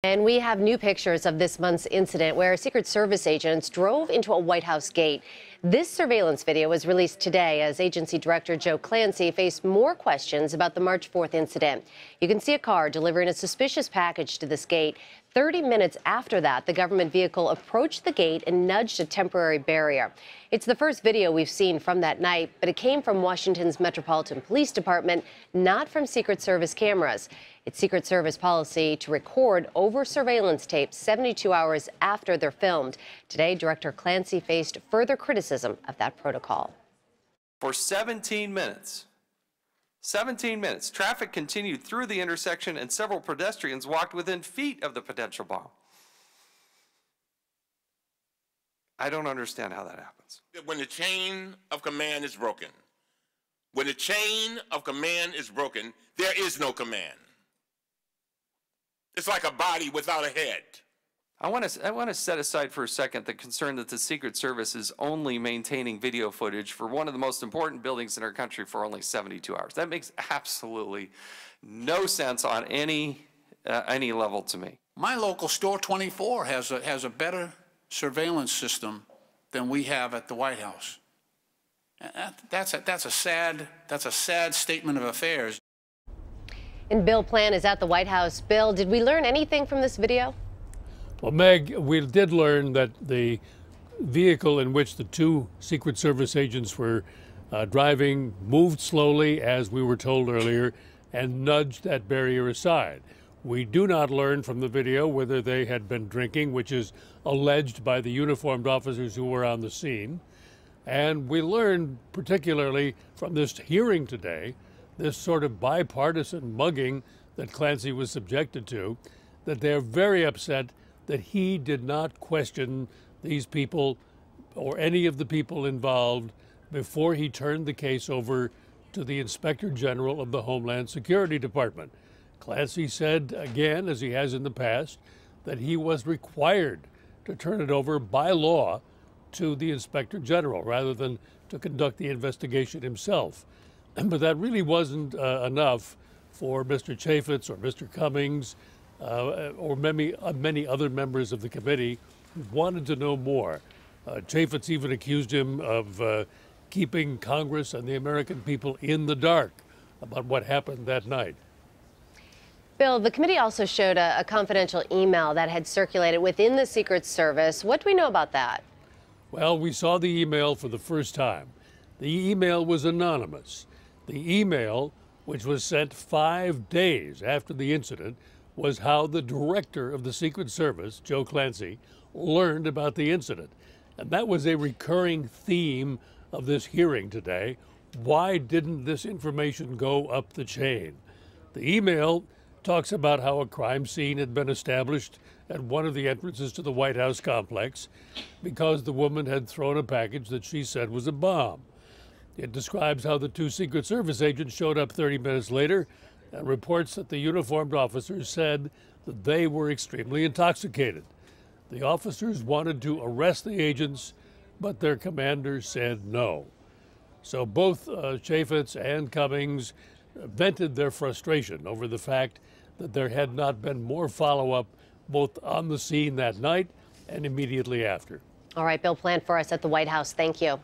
And we have new pictures of this month's incident where Secret Service agents drove into a White House gate. This surveillance video was released today as Agency Director Joe Clancy faced more questions about the March 4th incident. You can see a car delivering a suspicious package to this gate. 30 minutes after that, the government vehicle approached the gate and nudged a temporary barrier. It's the first video we've seen from that night, but it came from Washington's Metropolitan Police Department, not from Secret Service cameras. It's Secret Service policy to record over surveillance tapes 72 hours after they're filmed. Today, Director Clancy faced further criticism of that protocol. For 17 minutes, traffic continued through the intersection and several pedestrians walked within feet of the potential bomb. I don't understand how that happens. When the chain of command is broken, there is no command. It's like a body without a head. I want to set aside for a second the concern that the Secret Service is only maintaining video footage for one of the most important buildings in our country for only 72 hours. That makes absolutely no sense on any level to me. My local Store 24 has a better surveillance system than we have at the White House. That's a sad statement of affairs. And Bill Plan is at the White House. Bill, did we learn anything from this video? Well, Meg, we did learn that the vehicle in which the two Secret Service agents were driving moved slowly, as we were told earlier, and nudged that barrier aside. We do not learn from the video whether they had been drinking, which is alleged by the uniformed officers who were on the scene. And we learned, particularly from this hearing today, this sort of bipartisan mugging that Clancy was subjected to, that they're very upset that he did not question these people or any of the people involved before he turned the case over to the Inspector General of the Homeland Security Department. Clancy said again, as he has in the past, that he was required to turn it over by law to the Inspector General rather than to conduct the investigation himself. But that really wasn't enough for Mr. Chaffetz or Mr. Cummings or many other members of the committee who wanted to know more. Chaffetz even accused him of keeping Congress and the American people in the dark about what happened that night. Bill, the committee also showed a confidential email that had circulated within the Secret Service. What do we know about that? Well, we saw the email for the first time. The email was anonymous. The email, which was sent 5 days after the incident, was how the director of the Secret Service, Joe Clancy, learned about the incident. And that was a recurring theme of this hearing today. Why didn't this information go up the chain? The email talks about how a crime scene had been established at one of the entrances to the White House complex because the woman had thrown a package that she said was a bomb. It describes how the two Secret Service agents showed up 30 minutes later and reports that the uniformed officers said that they were extremely intoxicated. The officers wanted to arrest the agents, but their commander said no. So both Chaffetz and Cummings vented their frustration over the fact that there had not been more follow-up both on the scene that night and immediately after. All right, Bill Plan for us at the White House. Thank you.